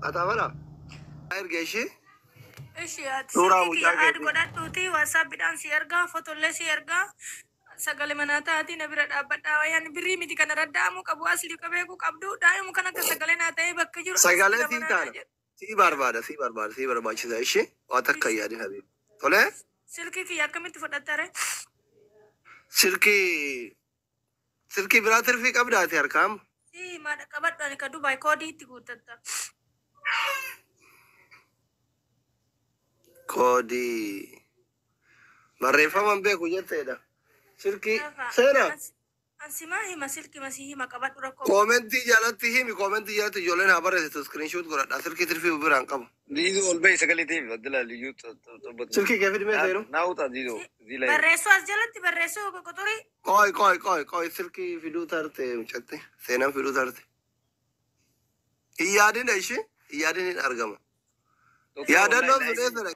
أتابعنا إرجعشي إيش يا نورا تسيكي يا أد قدرت توتي واتساب بدان سيرجع فوتو سيرجع سجل مناتاتي نبرد أبدا ويعني بري ميتي كان ردامو كابو أصلي كبيكو كابدو دايمو كنا كسجل ناتي بكجور سجلة تيتانا سي باربادة إيشي واتك يا دي حبيب طلع سلكي كي يكمل تفضل سلكي براتر في قبل آتي أركام si ما كبر dari كدوباي كودي تقول تتا كودي مريفا من بيكو جتة سلكي سينا أنسي ما هي مسلكي مسيحي ما كبر ركوب كومنتي جالتي هي كومنتي جالتي جولين هبرة سكرين شوت قرأت سلكي ترفي ببران كم ديدو البي سكالي تي بدل اليوت سلكي كيف دي ميزيرو ناوتا ديدو ديلا بريسو أسجلت بريسو كتوري كوي سلكي فيديو تارتي مشتى سينا فيديو تارتي يادين إيشي يادين أرجما يادين نو سلسلة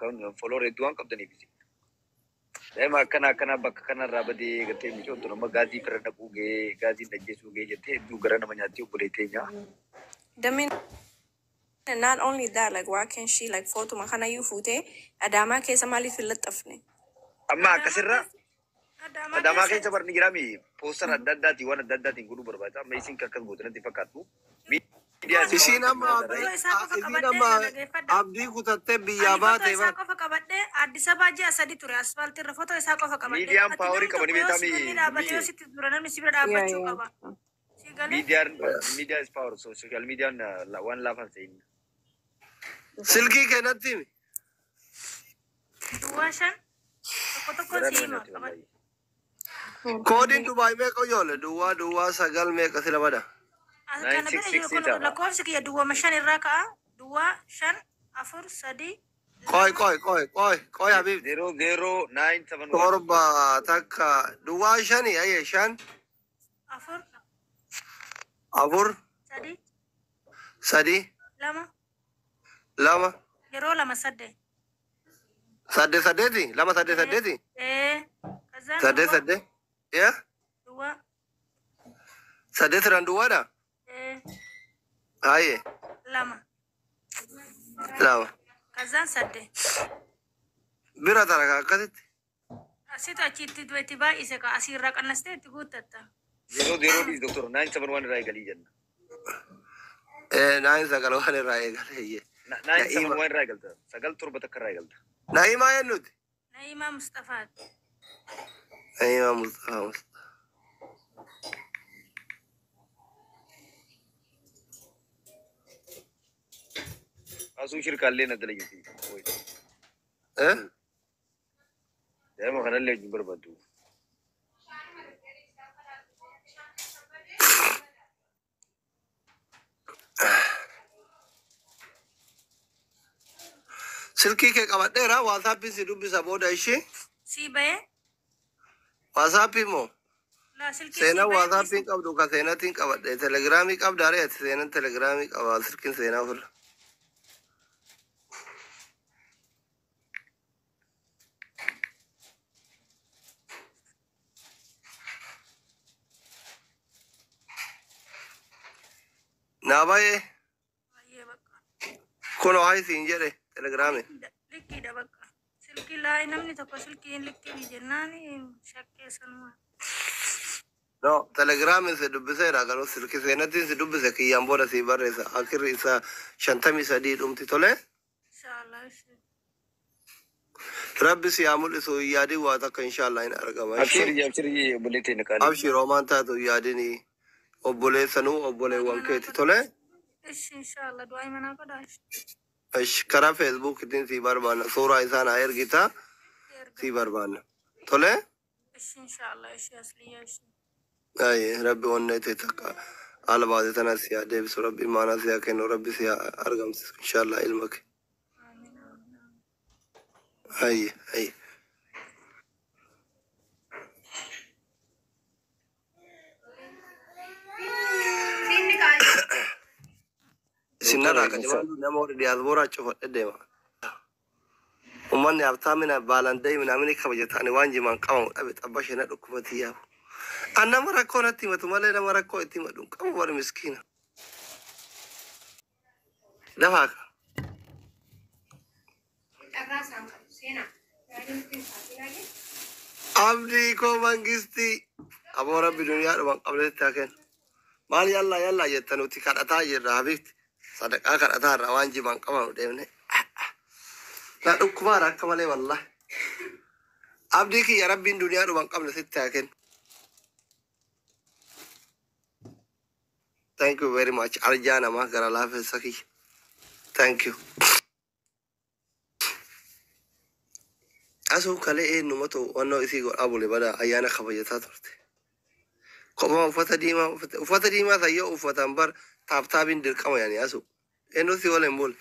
كون فولور دوان كبدني بيجي دائما كنا بك كنا رابدي قلت مشو تو نما غازي فرنا بوغي غازي نجسوغي جتي دو غرنا منياتي بوليتينيا دمين not only that like why can't she like photo makana you fute adama ke samali filatafne اما كسرة adama كي سبر نجرامي poster adada وانا adada تنقولوا برباتا ما يسين كاكل بوتنا تفكاتو Isin nama abdi kutatte biyabat eba. Foto fakabade Addis Ababa asadi ture asfalti foto isa ko fakabade. Medium power ka bani betami. Media si turana mi sibira abachu kaba. Media is power so social media na one love and saying. Silki kenati mi. Duashan. Foto ko sima. Kodin Dubai me ko yole dua sagal me kasila bada. Kana bene yo kono la ko siki ya dua mashani raka dua shan afur sadi Koi habib 00971 torba takka dua shani aye shan afur sadi lama lama sadde lama sadeti sadde ya dua sadde ran dua da aye lama kazan sadde bira taraka kasit asita chiti dweti ba ise ka asira kanaste tigutata 00 is doctor 971 rai gali janna 9 sagal wale rai gali ye 971 rai galta sagal turba tak rai galta naima yanut naima mustafa asu shirka alle na dalagi ya mo kana le jumbar batu silki ke kabadera whatsapp si dubisa boda ishi si bae whatsapp mo la silki sena whatsapp qabdu ka sena tin qabade telegram qabdare sena telegram qaba silkin sena fur nabaye kono hay sinjere telegram likki da baka silki la namni to ko silki likki ni jennani shakke sanwa no telegram se dubbise ragalo silki sena tin se dubbise ki yamboda si baresa akhir isa shantami sadi dumti tole inshallah rabbi si amul so yadi wa ta inshallah in argama abshiri bulete ne kali abshir romanta to yadi ni obole sanu obole wanke tole inshallah duai mana ko dash kara Facebook din si barbana sura insan ayer gita si barbana tole inshallah asliya ay rabbi onnete taka ala baade tanasiya devis rabbi manasiya ken rabbi siya argam inshallah ilmak ay Nara ka jaman nama wadi diaspora cofa dede ma. Umman ya tamina balandai mina mini kabajatani wanji man kama abit abashe na dukumati ya. Anna marako na timatu male na marako timatu kama wari miskina. Dafaka. Abdi ko mangisti abora bidunia bang abdi taken. Mal yalla yetanuti kadata jirra habibti. Sadaka kadata rawanji bang kama udemne. La ukmara kamale wallah. Abdi ki ya rabbi dunia bang kama taken. Thank you very much. Arjana ma gara lafe saki. Thank you. Asu kale numato wano isi go abule bada ayana khabajata turte. Koma ufata dima sayo ufata ambar tabin dir kama yani asu. Eno si wale mbol.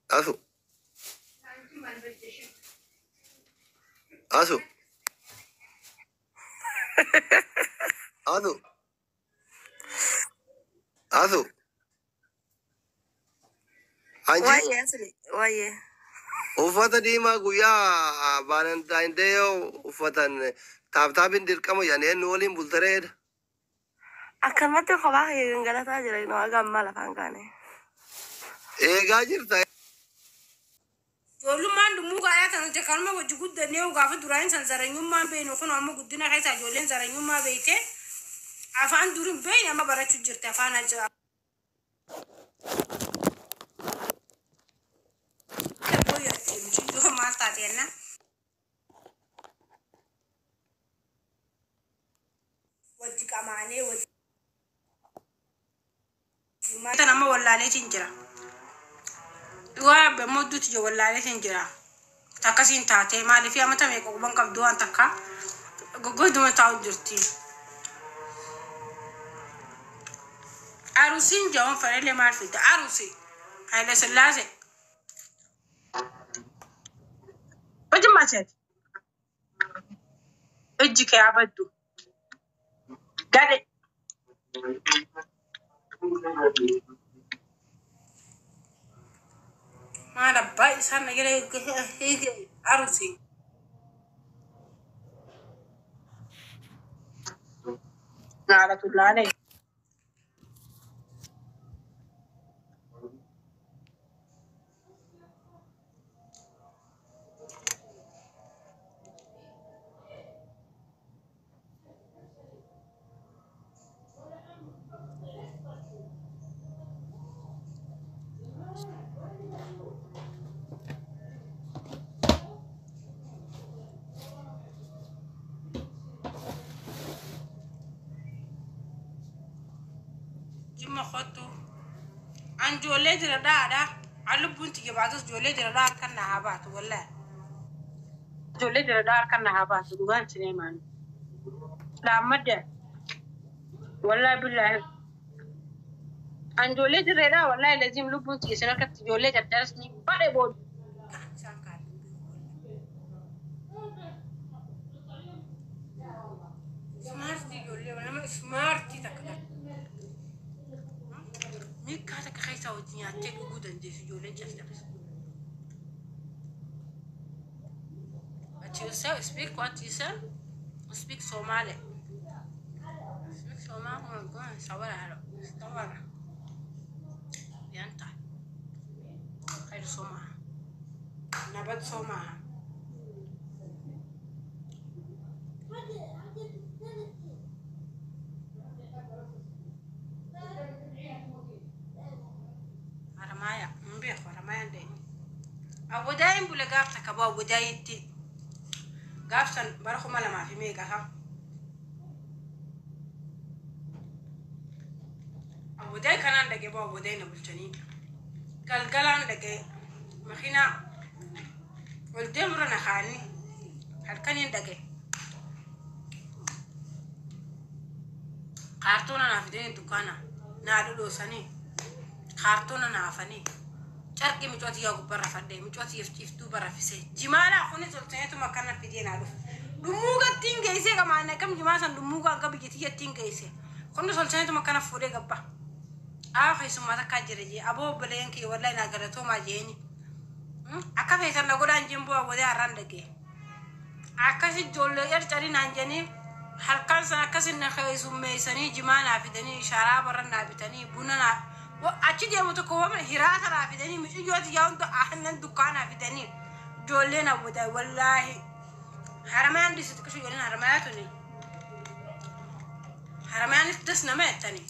Asu. Asu. Asu. Asu. Anji. Waye asli. Waye. Ufata dima guya Valentine Day ufatan tabin dir kama yani eno wale mbultared. Akan mati khabah yang galat aja lagi no agam malah pangkane. Gajir tay. Jolu man du muga ya tan te kalma wajhu gudda ne uga fa durain san zaranyum ma be no kono amma guddina kai sa jolen zaranyum ma be te afan durum be ya ma bara chujirta afana ja ko ya ti jo ma ta tena wajhi kamane wajhi ma tan amma wallale tinjira Dua be moddu tijo wallale tinjira takasin tate mali fi amata me ko ban kam duan takka gogo dum taw dirti arusin jawon farele mal fi arusi hayda salase oji macet oji ke abaddu gade Mana baik sana gele arusi. Nada tulane. Juma khatu. Anjole dira da. Alu bunti ke bazos jole dira da kan na habat wallahi. Jole dira da kan na habat dugan cine man. La madda. Wallahi billahi. Anjole dira da wallahi lazim lu bunti ke sana kat jole da dasni bare bod. Smarti jole wala smarti takda. Mika ta kai sa wutin ya take gudan da su jole just But you say speak what you say. Speak Somali. Speak Somali. Go and sawara. Sawara. Yanta. Kai Soma. Nabat Soma. Aramaya, mbia aramaya ndeni. Abudai mbule gafta kaba abudai iti. Gaftan barako mala mafi mega ha. Abudai kanan dage ba abudai na bulchani. Galgalan dage makina waldemro na khani. Halkanin dage. Kartona na fideni dukana. Na adudo sani. Kartona na afani. Charki mitwati ya kubara fadde mitwati yiftu bara fise jimala khuni toltetu makana pidina do dumuga tinga ise kama na kam jimasa dumuga gabi giti ya tinga ise khuni toltetu makana fure gabba آخر ثم تكاجري أبو بلينكي ولا نقلتو ما جيني أكفي سنقول عن جنبوا وده عرندكي أكاسي جول يرتري نانجني هل كان سنكسر نخيس ميسني جمانا في دني شراب رنا بتني بننا وأكيد يوم تكوم هيرات را في دني مش يوم يوم تو أحنا دكانا في دني جولنا وده والله حرمان دي ستكشوا جولنا حرماتني حرمان تدسنا ما تاني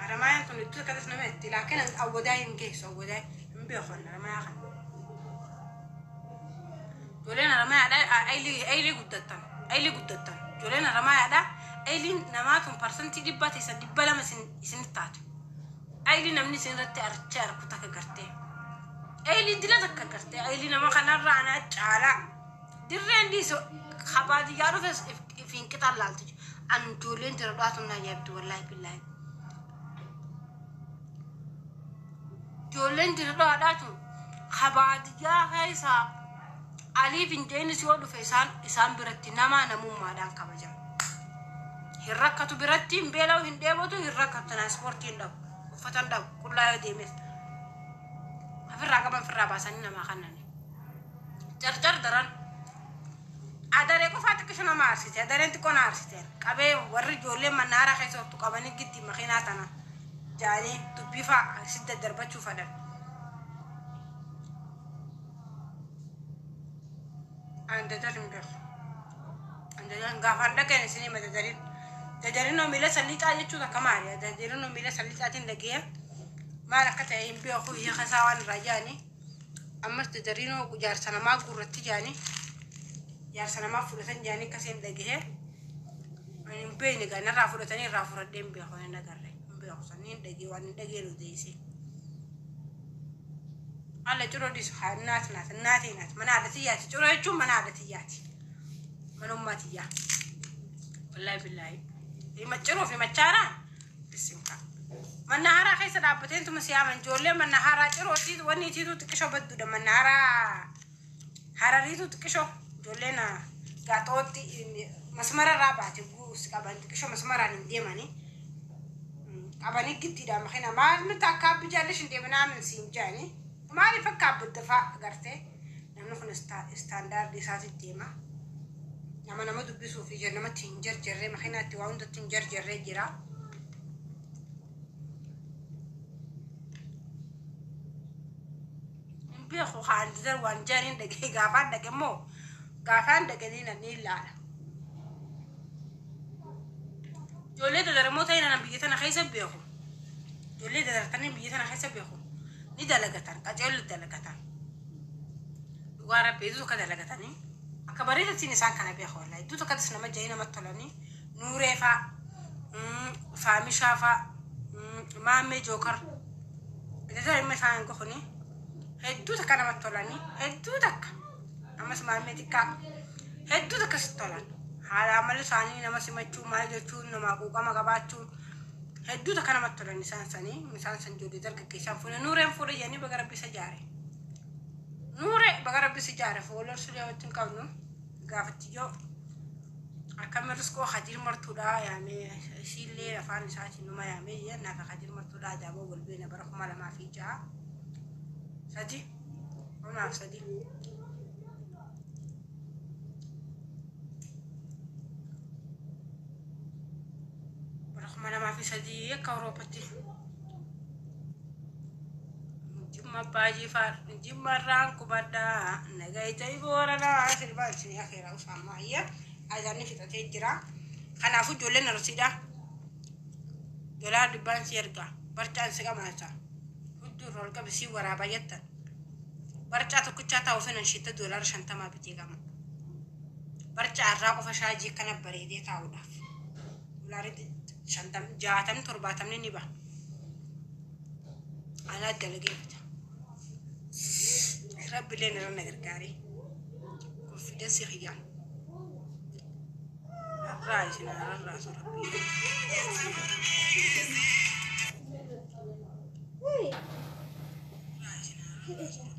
رمايان كن يدوس كذا سنمت لكن أوداي إنكيس أوداي بيخون رمايان جولنا رمايان ده أيلي قدتان جولنا رمايان ده أيلي نماتهم برسنتي دبّات يسدب لما سن تاج أيلي نمني سن رتي أرتشار كتاك كرتة أيلي دلا تك كرتة أيلي نما خنا رانا تشالا درين دي سو خبادي يارو فين كتار لالتج أن جولين ترباتهم نجيبت والله بالله جولين ترباتهم خبادي يا هيسا علي فين جينس يودو فيسان برتي نما نمو ما دان كبجم هركتو برتي بيلاو هندبوتو هركتو ترانسبورتين دو فتن دو كلها ديمس في الراباسان نما خنني جرجر دران أداري كفاتك شنو ما أرسيتي أداري أنت كون أرسيتي كابي وري جولي من نارا خيسو تقابني جدي مخيناتنا جاني تبيفا سيدة دربة شوفا ده عند دارين بيخ عند دارين غافر ده كان سينما دارين نو ميلا سليتا يجوا ده كماريا دارين نو ميلا سليتا تين دقيقة ما لقيت أي بيخو هي خساوان رجاني أما دارينو جار سنة ما قررت جاني يا سنة ما فرصة جاني كسين دقيقة أنا بيني كأن رافورتني رافورت دم بيخو هنا قرر بيخو سنين دقيقة وان دقيقة لوديسي على جرو دي سخان نات من عادتياتي جرو يجوا من عادتياتي من أمتياتي والله بالله في متجرو في متجاران بسمكا من نهارا خيس دابتين تو مسيامن جولي من نهارا جرو تيد وني تيدو تكشو بدو ده من نهارا حراريتو تكشو جولينا قاطوتي مسمرة رابعتي بوس كابان تكشو مسمرة نديماني كاباني جدي دا مخينا ما متاكاب بجالش نديمنا من سيمجاني ما لي فكاب بالدفاع قرتي نحن استاندار دي ساتي ديما نما نما دبسو في جنما تنجر جري مخينا تواون دا تنجر جري جرا بيخو خان دزر وان جارين دقي غافان دقي مو غافان دقي دينا نيلا جولي دلر موتا ينا بيجتنا خيسا بيخو جولي دلر تاني بيجتنا خيسا بيخو ني دلقتان كجول دلقتان وارا بيدو كدلقتاني أكبريت تيني سان كان بيخو لا يدو تكدس نما جاينا مطلعني نوري فامي شافا مامي جوكر إذا ما فاهم كخوني هدو تكنا مطلعني هدو تك أما سمعي تكا هدو تك ستولان على عمل ثاني نما سمعتشو ما يجتشو نما كوكا ما كباتشو هدو تكنا مطلعني سانساني مثال سنجودي ترك كيسان فونا نورين فوري يعني بقرب بسجاري نوري بقرب بسجاري فولر سليا وتنكونو قافتيو أكمل رسكو خدير مرتودا يعني شيل لي رفعني ساعتي نما يعني ينا خدير مرتودا جابو والبينا برخو مالا ما في جا سدي وما سدي برخو مالا ما في سدي كوروبتي جمع باجي فار جمع رانكو بدا نجاي تيبورا لا آخر بالسني آخر أوسام ما هي أذاني في تتجرا خنا فوت جولنا رصيدا جولا دبان سيركا برتان سكا ماتا فوت رولكا بسي ورا بايتا برتا تكوتشا تاوفن شيتا دولار شنتا ما بتيغام برتا الراقو فشاجي كان بريدي تاودا دولار شنتا جاتم ترباتم نيبا أنا دلقيت رب لنا لنا غرقاري وفي دسي خيان راجنا الراس ربي راجنا